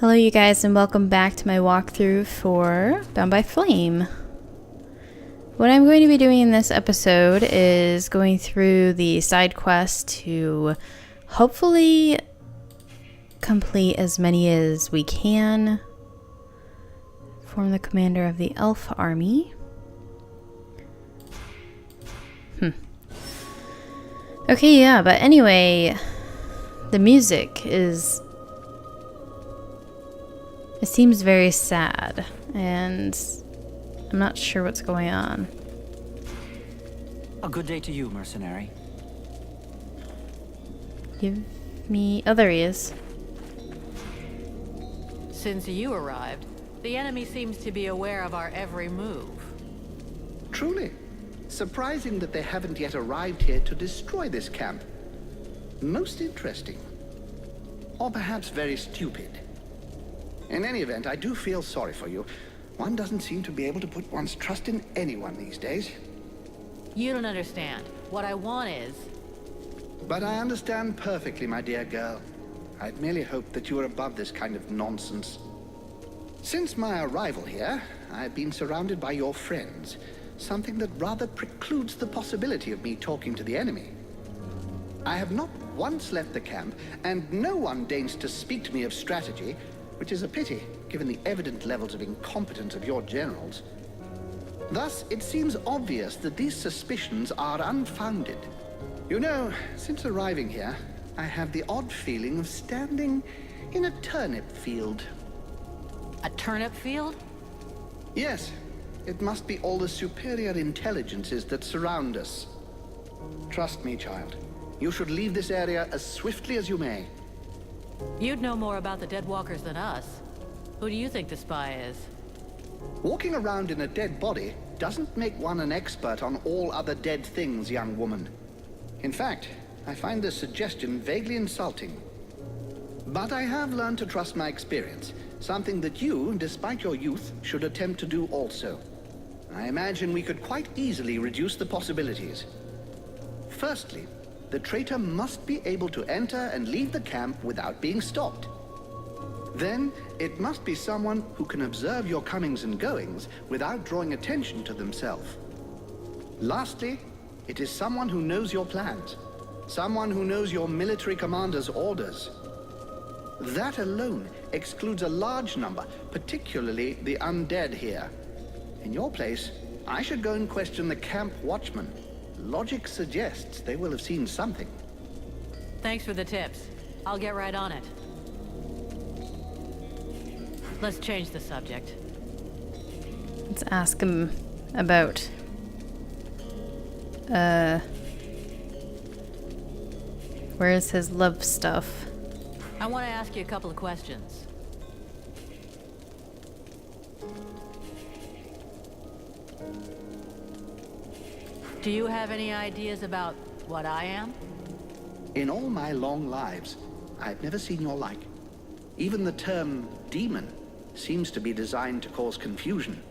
Hello you guys and welcome back to my walkthrough for Bound by Flame. What I'm going to be doing in this episode is going through the side quest to hopefully complete as many as we can. Form the commander of the elf army. Okay, yeah, but anyway, the music is... It seems very sad, and I'm not sure what's going on. A good day to you, mercenary. Give me... Oh, there he is. Since you arrived, the enemy seems to be aware of our every move. Truly. Surprising that they haven't yet arrived here to destroy this camp. Most interesting. Or perhaps very stupid. In any event, I do feel sorry for you. One doesn't seem to be able to put one's trust in anyone these days. You don't understand. What I want is... But I understand perfectly, my dear girl. I'd merely hoped that you were above this kind of nonsense. Since my arrival here, I've been surrounded by your friends, something that rather precludes the possibility of me talking to the enemy. I have not once left the camp, and no one deigns to speak to me of strategy, which is a pity, given the evident levels of incompetence of your generals. Thus, it seems obvious that these suspicions are unfounded. You know, since arriving here, I have the odd feeling of standing in a turnip field. a turnip field? Yes, it must be all the superior intelligences that surround us. Trust me, child. You should leave this area as swiftly as you may. You'd know more about the dead walkers than us. Who do you think the spy is? Walking around in a dead body doesn't make one an expert on all other dead things, young woman. In fact, I find this suggestion vaguely insulting. But I have learned to trust my experience, something that you, despite your youth, should attempt to do also. I imagine we could quite easily reduce the possibilities. Firstly, the traitor must be able to enter and leave the camp without being stopped. Then, it must be someone who can observe your comings and goings without drawing attention to themselves. Lastly, it is someone who knows your plans. Someone who knows your military commander's orders. That alone excludes a large number, particularly the undead here. In your place, I should go and question the camp watchman. Logic suggests they will have seen something. Thanks for the tips. I'll get right on it. Let's change the subject. Let's ask him about... Where's his love stuff? I want to ask you a couple of questions. Do you have any ideas about what I am? In all my long lives, I've never seen your like. Even the term demon seems to be designed to cause confusion.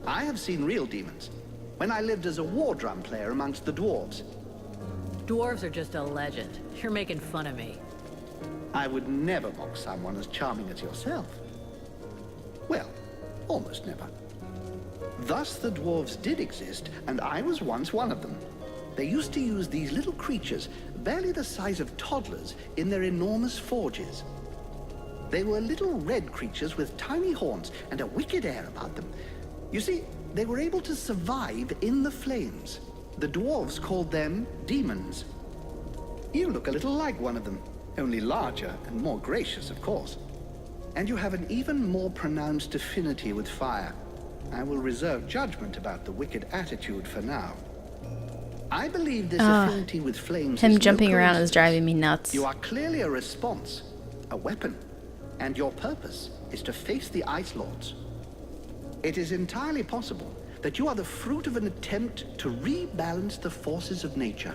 I have seen real demons when I lived as a war drum player amongst the dwarves. Dwarves are just a legend. You're making fun of me. I would never mock someone as charming as yourself. Well, almost never. Thus the dwarves did exist, and I was once one of them. They used to use these little creatures, barely the size of toddlers, in their enormous forges. They were little red creatures with tiny horns and a wicked air about them. You see, they were able to survive in the flames. The dwarves called them demons. You look a little like one of them, only larger and more gracious, of course. And you have an even more pronounced affinity with fire. I will reserve judgment about the wicked attitude for now. I believe this affinity with flames Him is jumping no around is coincidence. driving me nuts. You are clearly a response, a weapon, and your purpose is to face the Ice Lords. It is entirely possible that you are the fruit of an attempt to rebalance the forces of nature.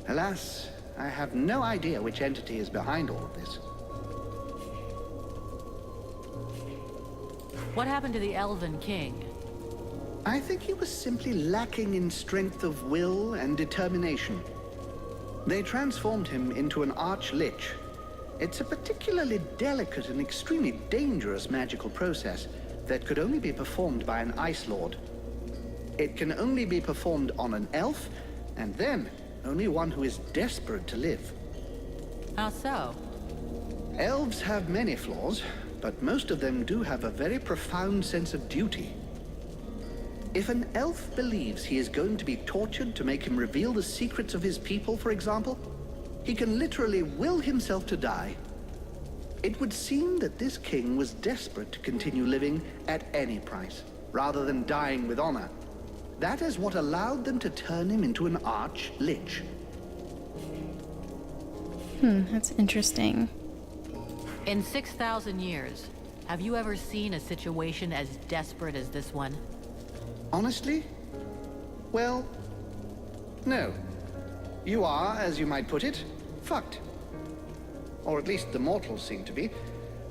Alas, I have no idea which entity is behind all of this. What happened to the Elven King? I think he was simply lacking in strength of will and determination. They transformed him into an arch-lich, It's a particularly delicate and extremely dangerous magical process that could only be performed by an Ice Lord. It can only be performed on an elf, and then only one who is desperate to live. How so? Elves have many flaws, but most of them do have a very profound sense of duty. If an elf believes he is going to be tortured to make him reveal the secrets of his people, for example, he can literally will himself to die. It would seem that this king was desperate to continue living at any price, rather than dying with honor. That is what allowed them to turn him into an arch-lich. That's interesting. In 6,000 years, have you ever seen a situation as desperate as this one? Honestly? Well, no. You are, as you might put it, fucked. Or at least the mortals seem to be.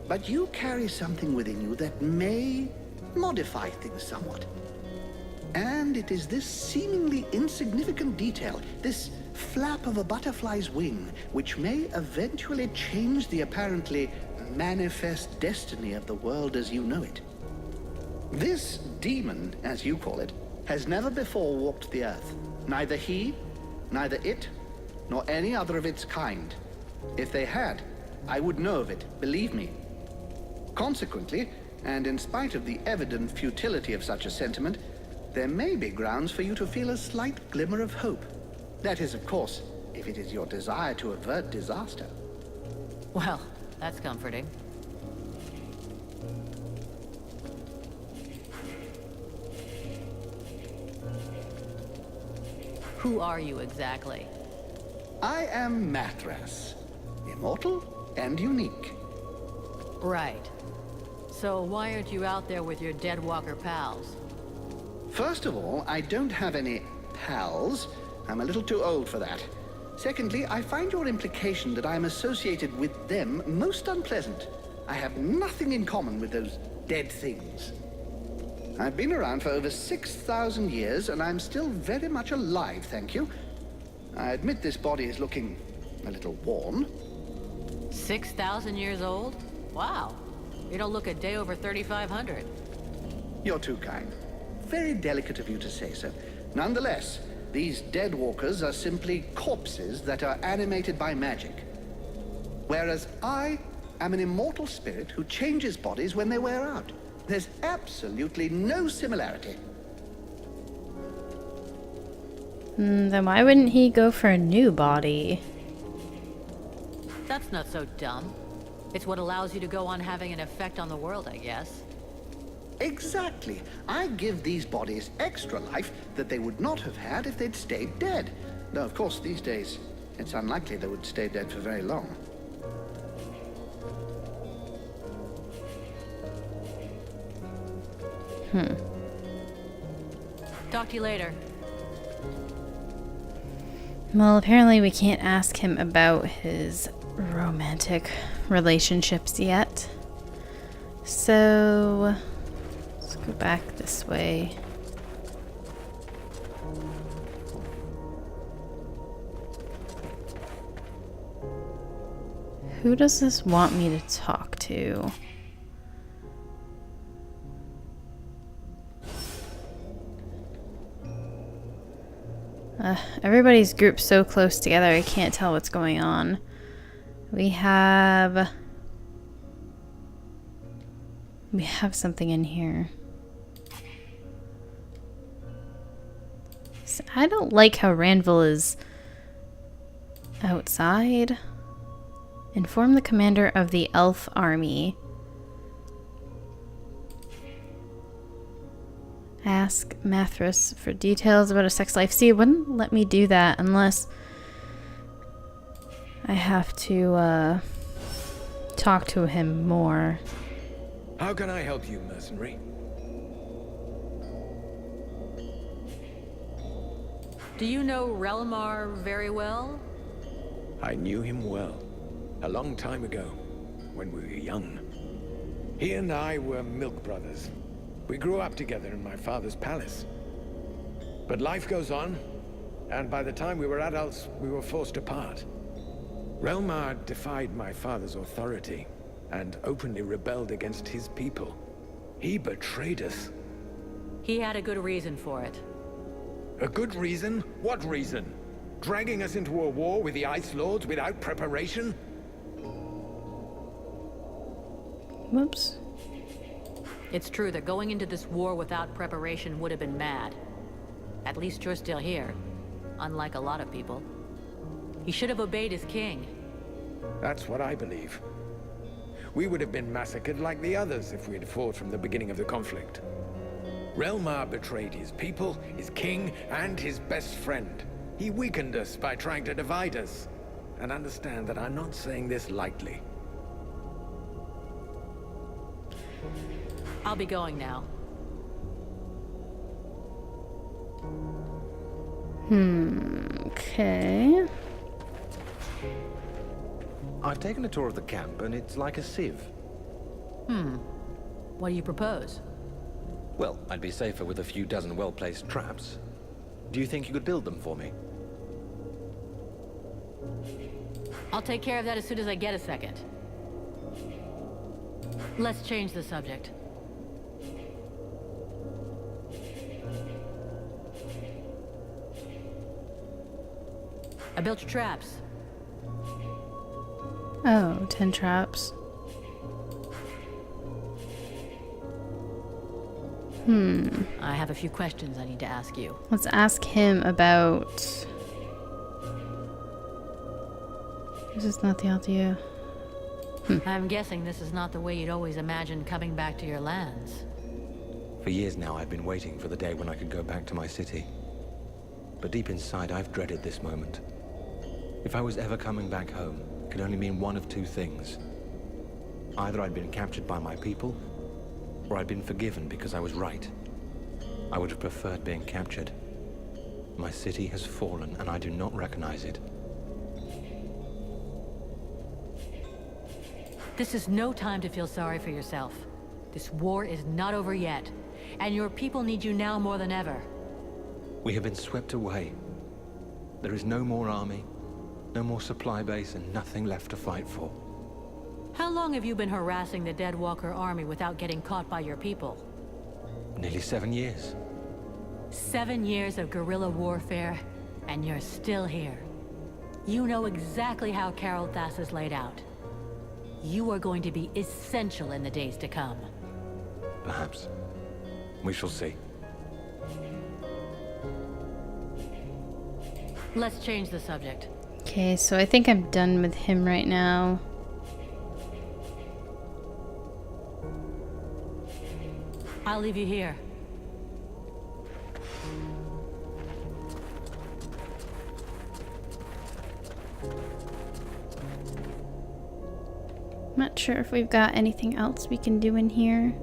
But you carry something within you that may modify things somewhat. And it is this seemingly insignificant detail, this flap of a butterfly's wing, which may eventually change the apparently manifest destiny of the world as you know it. This demon, as you call it, has never before walked the earth. Neither he, neither it, nor any other of its kind. If they had, I would know of it, believe me. Consequently, and in spite of the evident futility of such a sentiment, there may be grounds for you to feel a slight glimmer of hope. That is, of course, if it is your desire to avert disaster. Well, that's comforting. Who are you exactly? I am Mathras, immortal and unique. Right. So why aren't you out there with your Deadwalker pals? First of all, I don't have any pals. I'm a little too old for that. Secondly, I find your implication that I am associated with them most unpleasant. I have nothing in common with those dead things. I've been around for over 6,000 years, and I'm still very much alive, thank you. I admit this body is looking a little worn. 6,000 years old? Wow. You don't look a day over 3,500. You're too kind. Very delicate of you to say so. Nonetheless, these deadwalkers are simply corpses that are animated by magic. Whereas I am an immortal spirit who changes bodies when they wear out. There's absolutely no similarity. Then why wouldn't he go for a new body? That's not so dumb. It's what allows you to go on having an effect on the world, I guess. Exactly. I give these bodies extra life that they would not have had if they'd stayed dead. Though, of course, these days, it's unlikely they would stay dead for very long. Talk to you later. Well, apparently we can't ask him about his romantic relationships yet. So, let's go back this way. Who does this want me to talk to? Everybody's grouped so close together I can't tell what's going on. We have something in here. So I don't like how Ranville is outside. Inform the commander of the elf army. Ask Mathras for details about a sex life. See, it wouldn't let me do that unless I have to talk to him more. How can I help you, mercenary? Do you know Relmar very well? I knew him well. A long time ago, when we were young. He and I were milk brothers. We grew up together in my father's palace. But life goes on, and by the time we were adults, we were forced apart. Relmar defied my father's authority and openly rebelled against his people. He betrayed us. He had a good reason for it. A good reason? What reason? Dragging us into a war with the Ice Lords without preparation? Whoops. It's true that going into this war without preparation would have been mad. At least you're still here, unlike a lot of people. He should have obeyed his king. That's what I believe. We would have been massacred like the others if we had fought from the beginning of the conflict. Relmar betrayed his people, his king, and his best friend. He weakened us by trying to divide us. And understand that I'm not saying this lightly. I'll be going now. Okay. I've taken a tour of the camp, and it's like a sieve. What do you propose? Well, I'd be safer with a few dozen well-placed traps. Do you think you could build them for me? I'll take care of that as soon as I get a second. Let's change the subject. I built your traps. Oh, 10 traps. I have a few questions I need to ask you. Let's ask him about... This is not the Altea. I'm guessing this is not the way you'd always imagined coming back to your lands. For years now, I've been waiting for the day when I could go back to my city. But deep inside, I've dreaded this moment. If I was ever coming back home, it could only mean one of two things. Either I'd been captured by my people, or I'd been forgiven because I was right. I would have preferred being captured. My city has fallen, and I do not recognize it. This is no time to feel sorry for yourself. This war is not over yet, and your people need you now more than ever. We have been swept away. There is no more army, no more supply base, and nothing left to fight for. How long have you been harassing the Deadwalker army without getting caught by your people? Nearly 7 years. 7 years of guerrilla warfare, and you're still here. You know exactly how Carol Thas is laid out. You are going to be essential in the days to come. Perhaps. We shall see. Let's change the subject. Okay, so I think I'm done with him right now. I'll leave you here. Not sure if we've got anything else we can do in here.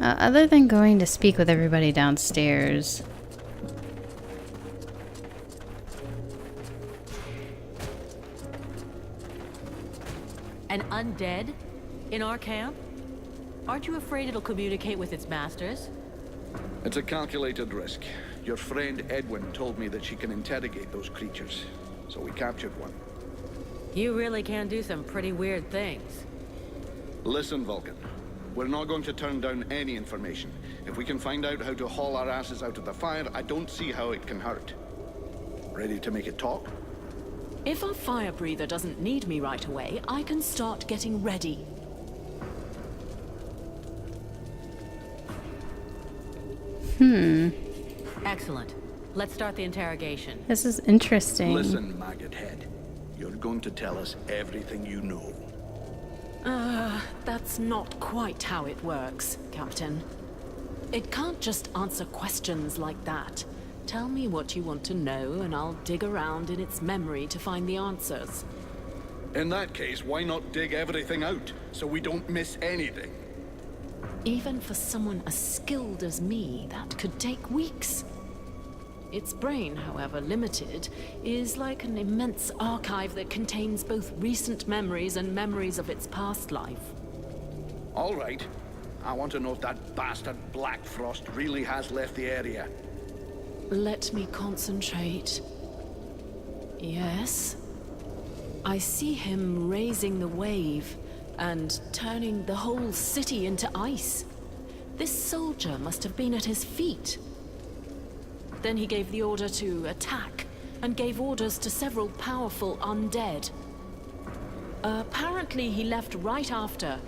Other than going to speak with everybody downstairs. An undead? In our camp? Aren't you afraid it'll communicate with its masters? It's a calculated risk. Your friend Edwin told me that she can interrogate those creatures, so we captured one. You really can do some pretty weird things. Listen, Vulcan. We're not going to turn down any information. If we can find out how to haul our asses out of the fire, I don't see how it can hurt. Ready to make it talk? If our fire breather doesn't need me right away, I can start getting ready. Excellent. Let's start the interrogation. This is interesting. Listen, maggot head. You're going to tell us everything you know. That's not quite how it works, Captain. It can't just answer questions like that. Tell me what you want to know, and I'll dig around in its memory to find the answers. In that case, why not dig everything out, so we don't miss anything? Even for someone as skilled as me, that could take weeks. Its brain, however limited, is like an immense archive that contains both recent memories and memories of its past life. All right. I want to know if that bastard Black Frost really has left the area. Let me concentrate. Yes, I see him raising the wave and turning the whole city into ice. This soldier must have been at his feet. Then he gave the order to attack, and gave orders to several powerful undead. Apparently he left right after.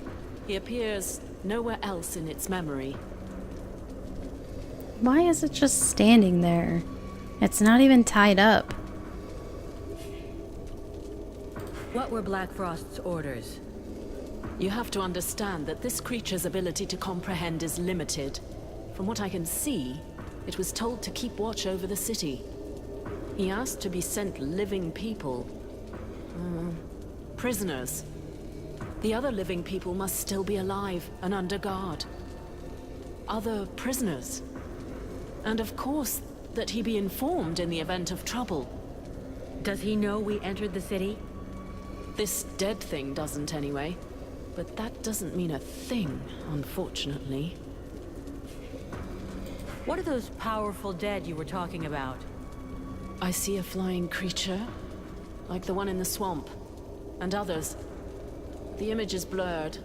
He appears nowhere else in its memory. Why is it just standing there? It's not even tied up. What were Black Frost's orders? You have to understand that this creature's ability to comprehend is limited. From what I can see, it was told to keep watch over the city. He asked to be sent living people. Prisoners. The other living people must still be alive and under guard. Other prisoners. And of course, that he be informed in the event of trouble. Does he know we entered the city? This dead thing doesn't anyway. But that doesn't mean a thing, unfortunately. What are those powerful dead you were talking about? I see a flying creature, like the one in the swamp, and others. The image is blurred.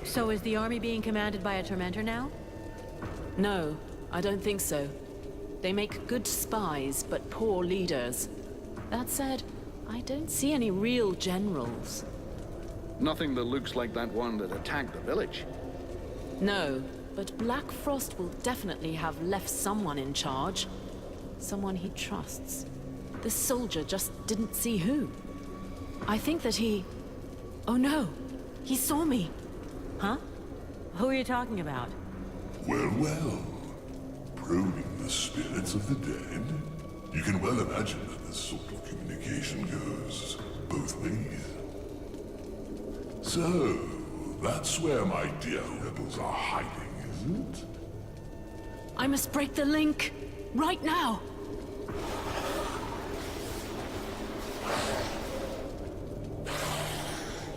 So is the army being commanded by a Tormentor now? No, I don't think so. They make good spies, but poor leaders. That said, I don't see any real generals. Nothing that looks like that one that attacked the village. No, but Black Frost will definitely have left someone in charge. Someone he trusts. This soldier just didn't see who. I think that he... Oh no! He saw me! Huh? Who are you talking about? Well, well. Probing the spirits of the dead? You can well imagine that this sort of communication goes both ways. So, that's where my dear rebels are hiding, is it? I must break the link! Right now!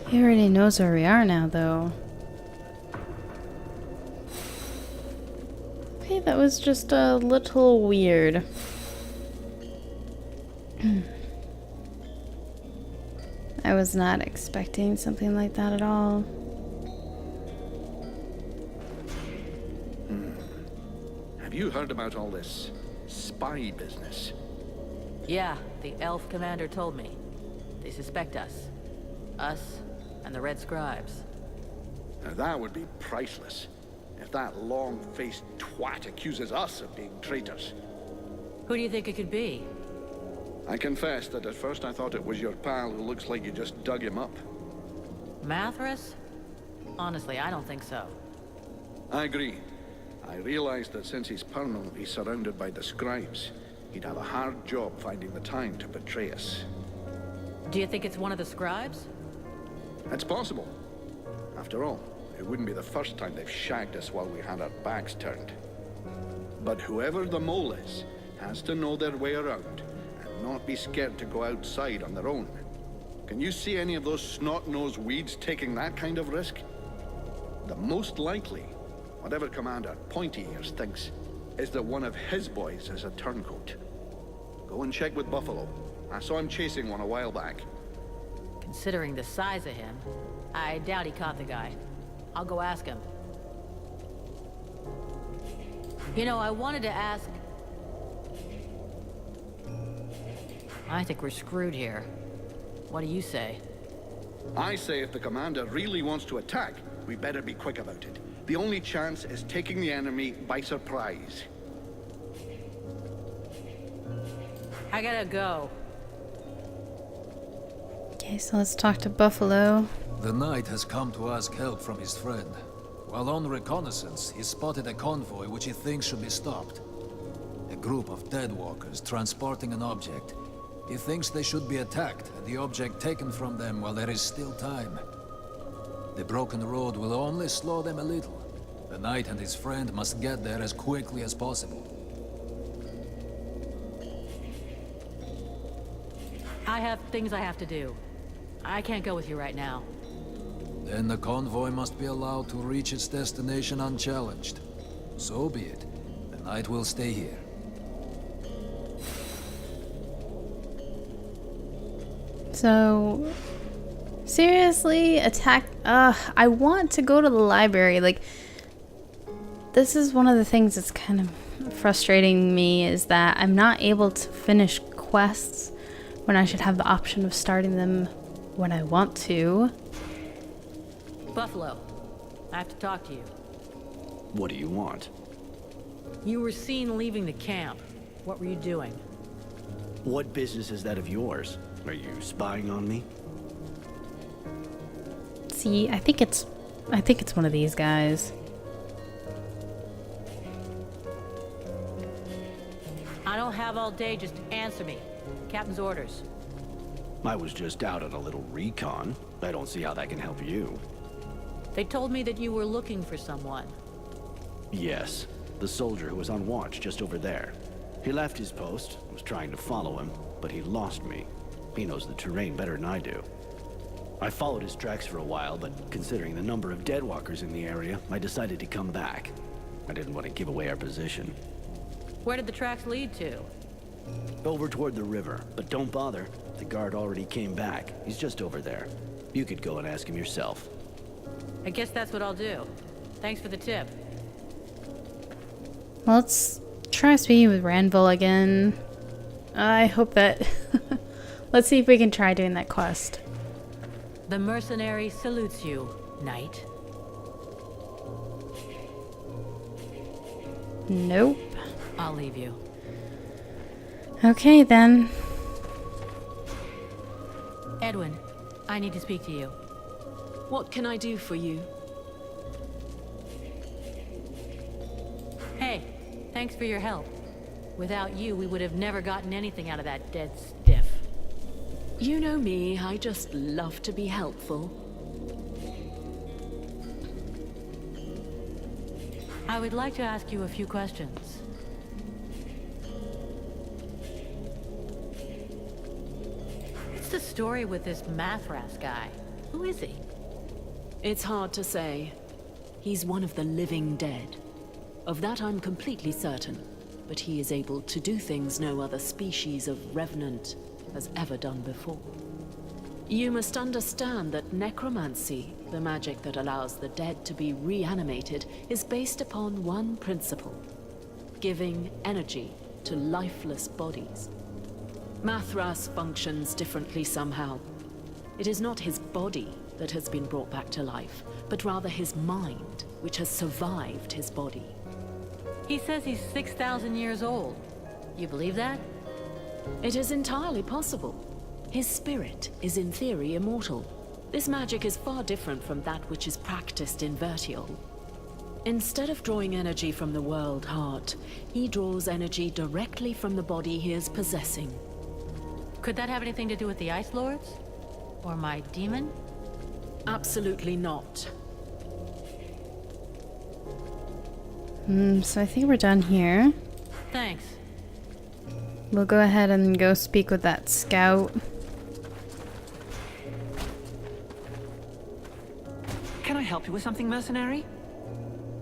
He already knows where we are now, though. Okay, that was just a little weird. I was not expecting something like that at all. Have you heard about all this spy business? Yeah, the elf commander told me. They suspect us. Us and the Red Scribes. Now that would be priceless. If that long-faced twat accuses us of being traitors. Who do you think it could be? I confess that at first I thought it was your pal who looks like you just dug him up. Mathras? Honestly, I don't think so. I agree. I realized that since he's permanently surrounded by the scribes, he'd have a hard job finding the time to betray us. Do you think it's one of the scribes? It's possible. After all, it wouldn't be the first time they've shagged us while we had our backs turned. But whoever the mole is, has to know their way around, and not be scared to go outside on their own. Can you see any of those snot-nosed weeds taking that kind of risk? The most likely, whatever Commander Pointy Ears thinks, is that one of his boys is a turncoat. Go and check with Buffalo. I saw him chasing one a while back. Considering the size of him, I doubt he caught the guy. I'll go ask him. You know, I wanted to ask... I think we're screwed here. What do you say? I say if the commander really wants to attack, we better be quick about it. The only chance is taking the enemy by surprise. I gotta go. Okay, so let's talk to Buffalo. The knight has come to ask help from his friend. While on reconnaissance, he spotted a convoy which he thinks should be stopped. A group of dead walkers transporting an object. He thinks they should be attacked and the object taken from them while there is still time. The broken road will only slow them a little. The knight and his friend must get there as quickly as possible. I have things I have to do. I can't go with you right now. Then the convoy must be allowed to reach its destination unchallenged. So be it. The knight will stay here. So, seriously, attack. I want to go to the library. Like, this is one of the things that's kind of frustrating me, is that I'm not able to finish quests when I should have the option of starting them when I want to. Buffalo, I have to talk to you. What do you want? You were seen leaving the camp. What were you doing? What business is that of yours? Are you spying on me? See, I think it's one of these guys. I don't have all day, just answer me. Captain's orders. I was just out on a little recon. I don't see how that can help you. They told me that you were looking for someone. Yes, the soldier who was on watch just over there. He left his post, was trying to follow him, but he lost me. He knows the terrain better than I do. I followed his tracks for a while, but considering the number of deadwalkers in the area, I decided to come back. I didn't want to give away our position. Where did the tracks lead to? Over toward the river, but don't bother. The guard already came back. He's just over there. You could go and ask him yourself. I guess that's what I'll do. Thanks for the tip. Well, let's try speaking with Ranville again. I hope that... Let's see if we can try doing that quest. The mercenary salutes you, knight. Nope. I'll leave you. Okay, then. Edwin, I need to speak to you. What can I do for you? Hey, thanks for your help. Without you, we would have never gotten anything out of that dead stiff. You know me, I just love to be helpful. I would like to ask you a few questions. What's the story with this Mathras guy? Who is he? It's hard to say. He's one of the living dead. Of that I'm completely certain. But he is able to do things no other species of revenant has ever done before. You must understand that necromancy, the magic that allows the dead to be reanimated, is based upon one principle: giving energy to lifeless bodies. Mathras functions differently somehow. It is not his body that has been brought back to life, but rather his mind, which has survived his body. He says he's 6,000 years old. You believe that? It is entirely possible. His spirit is in theory immortal. This magic is far different from that which is practiced in Vertiol. Instead of drawing energy from the world heart, he draws energy directly from the body he is possessing. Could that have anything to do with the Ice Lords? Or my demon? Absolutely not. So I think we're done here. Thanks. We'll go ahead and go speak with that scout. Can I help you with something, mercenary?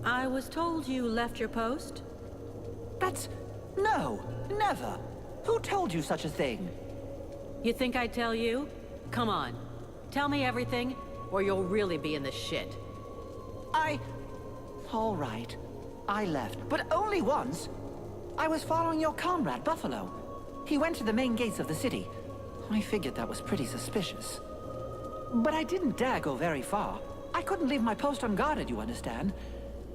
I was told you left your post. That's... no, never. Who told you such a thing? You think I'd tell you? Come on. Tell me everything, or you'll really be in the shit. All right. I left, but only once. I was following your comrade, Buffalo. He went to the main gates of the city. I figured that was pretty suspicious. But I didn't dare go very far. I couldn't leave my post unguarded, you understand?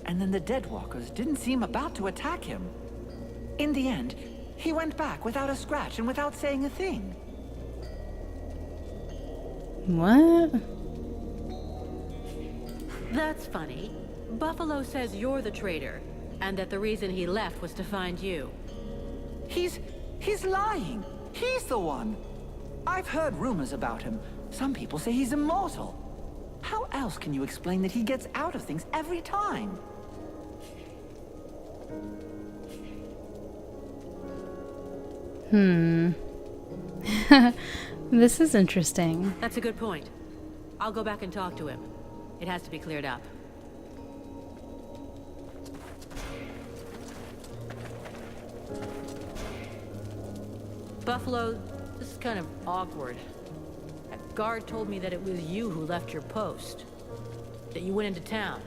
And then the Deadwalkers didn't seem about to attack him. In the end, he went back without a scratch and without saying a thing. What? That's funny. Buffalo says you're the traitor, and that the reason he left was to find you. He's lying. He's the one. I've heard rumors about him. Some people say he's immortal. How else can you explain that he gets out of things every time? This is interesting. That's a good point. I'll go back and talk to him. It has to be cleared up. Buffalo, this is kind of awkward. guard told me that it was you who left your post. That you went into town.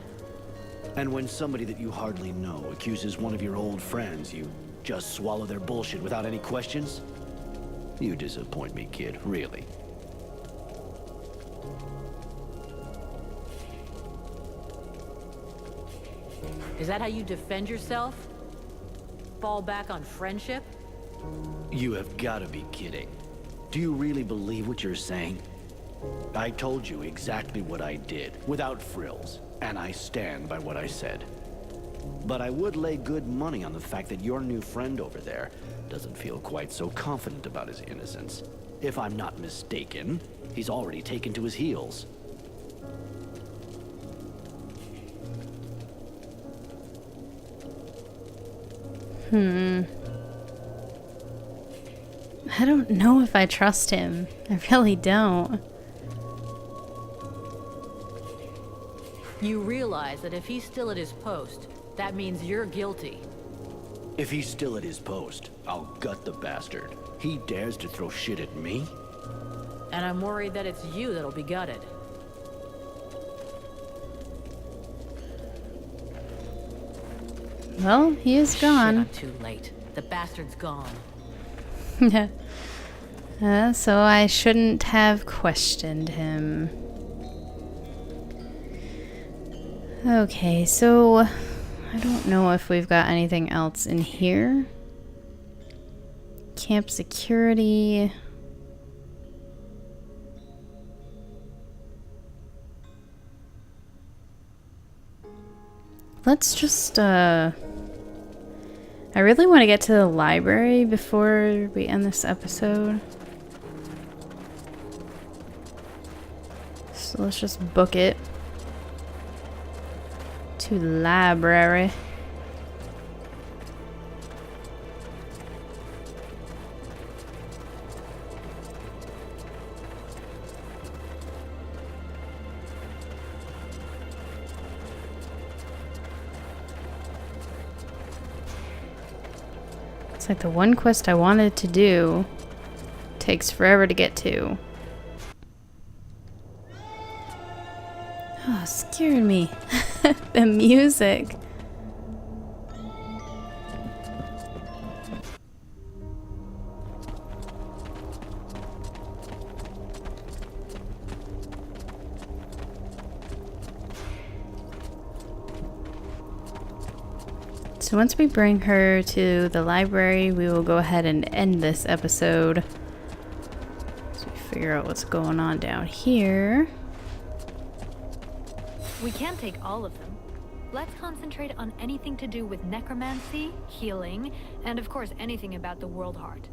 And when somebody that you hardly know accuses one of your old friends, you just swallow their bullshit without any questions? You disappoint me, kid, really. Is that how you defend yourself? Fall back on friendship? You have got to be kidding. Do you really believe what you're saying? I told you exactly what I did, without frills, and I stand by what I said. But I would lay good money on the fact that your new friend over there doesn't feel quite so confident about his innocence. If I'm not mistaken, he's already taken to his heels. I don't know if I trust him. I really don't. You realize that if he's still at his post, that means you're guilty. If he's still at his post, I'll gut the bastard. He dares to throw shit at me? And I'm worried that it's you that'll be gutted. Well, he is Shit, gone. I'm too late. The bastard's gone. So I shouldn't have questioned him. Okay, so I don't know if we've got anything else in here. Camp security. Let's just, I really want to get to the library before we end this episode. So let's just book it. To library. It's like the one quest I wanted to do takes forever to get to. Oh, scared me. The music. So once we bring her to the library, we will go ahead and end this episode. So we figure out what's going on down here. We can't take all of them. Let's concentrate on anything to do with necromancy, healing, and of course anything about the World Heart.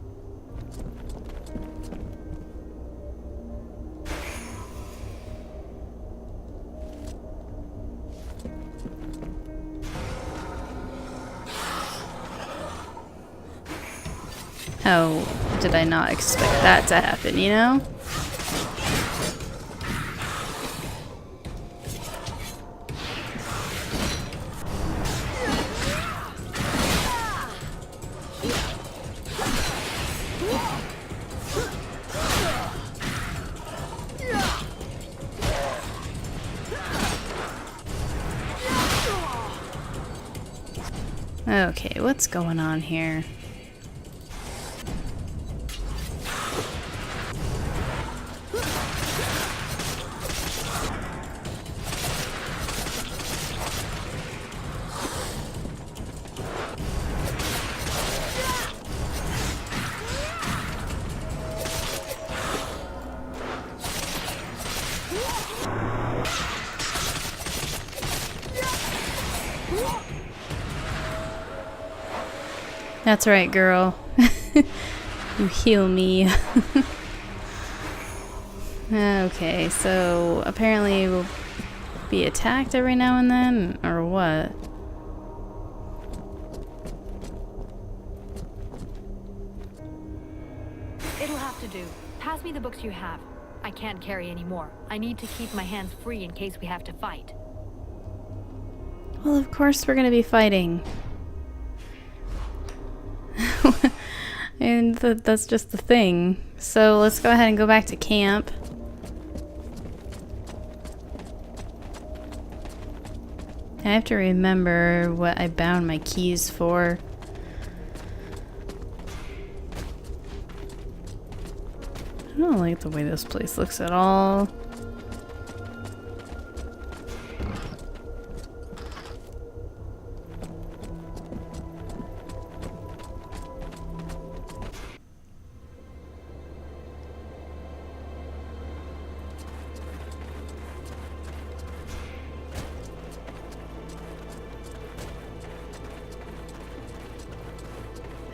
Oh, did I not expect that to happen, you know? Okay, what's going on here? That's right, girl. You heal me. Okay, so apparently we'll be attacked every now and then, or what? It'll have to do. Pass me the books you have. I can't carry any more. I need to keep my hands free in case we have to fight. Well, of course we're gonna be fighting. And that's just the thing. So let's go ahead and go back to camp. I have to remember what I bound my keys for. I don't like the way this place looks at all.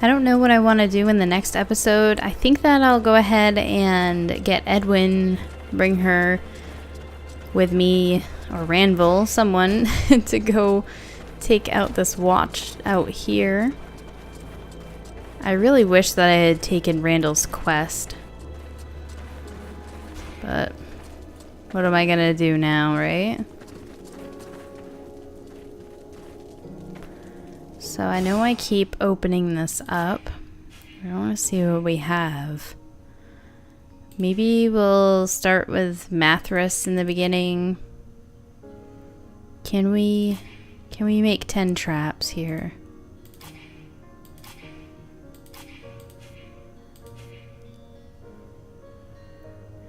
I don't know what I want to do in the next episode. I think that I'll go ahead and get Edwin, bring her with me, or Ranville, someone, to go take out this watch out here. I really wish that I had taken Randall's quest. But what am I gonna do now, right? So I know I keep opening this up. I want to see what we have. Maybe we'll start with Mathras in the beginning. Can we make 10 traps here?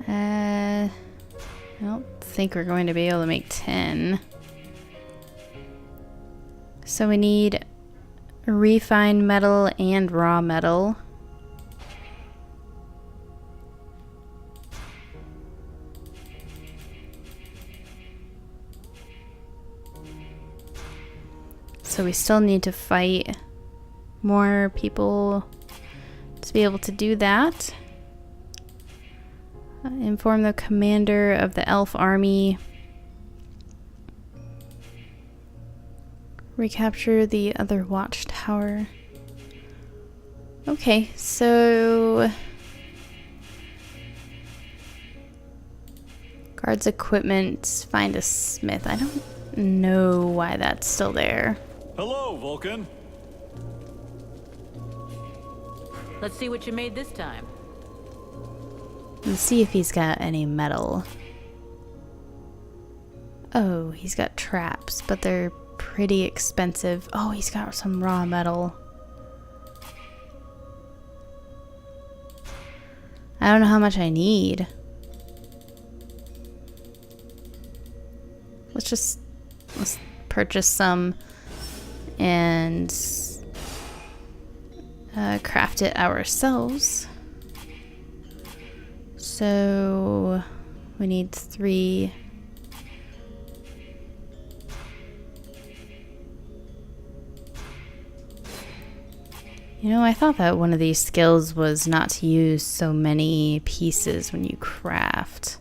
I don't think we're going to be able to make 10. So we need refined metal and raw metal. So we still need to fight more people to be able to do that. Inform the commander of the elf army. Recapture the other watchtower. Okay, so guards equipment, find a smith. I don't know why that's still there. Hello, Vulcan. Let's see what you made this time. Let's see if he's got any metal. Oh, he's got traps, but they're pretty expensive. Oh, he's got some raw metal. I don't know how much I need. Let's purchase some and craft it ourselves. So we need 3. You know, I thought that one of these skills was not to use so many pieces when you craft.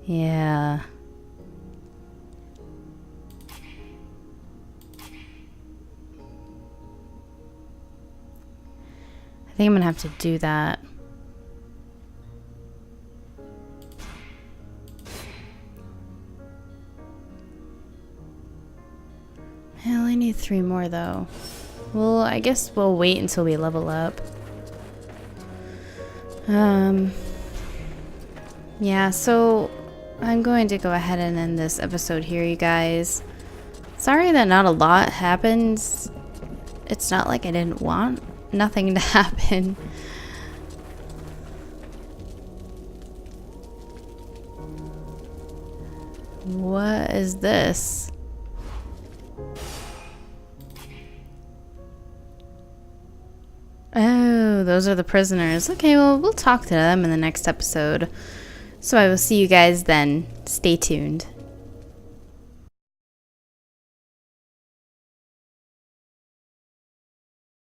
Yeah. I think I'm gonna have to do that. I only need 3 more though. Well, I guess we'll wait until we level up. Yeah, so I'm going to go ahead and end this episode here, you guys. Sorry that not a lot happens. It's not like I didn't want nothing to happen. What is this? Oh, those are the prisoners. Okay, well, we'll talk to them in the next episode. So I will see you guys then. Stay tuned.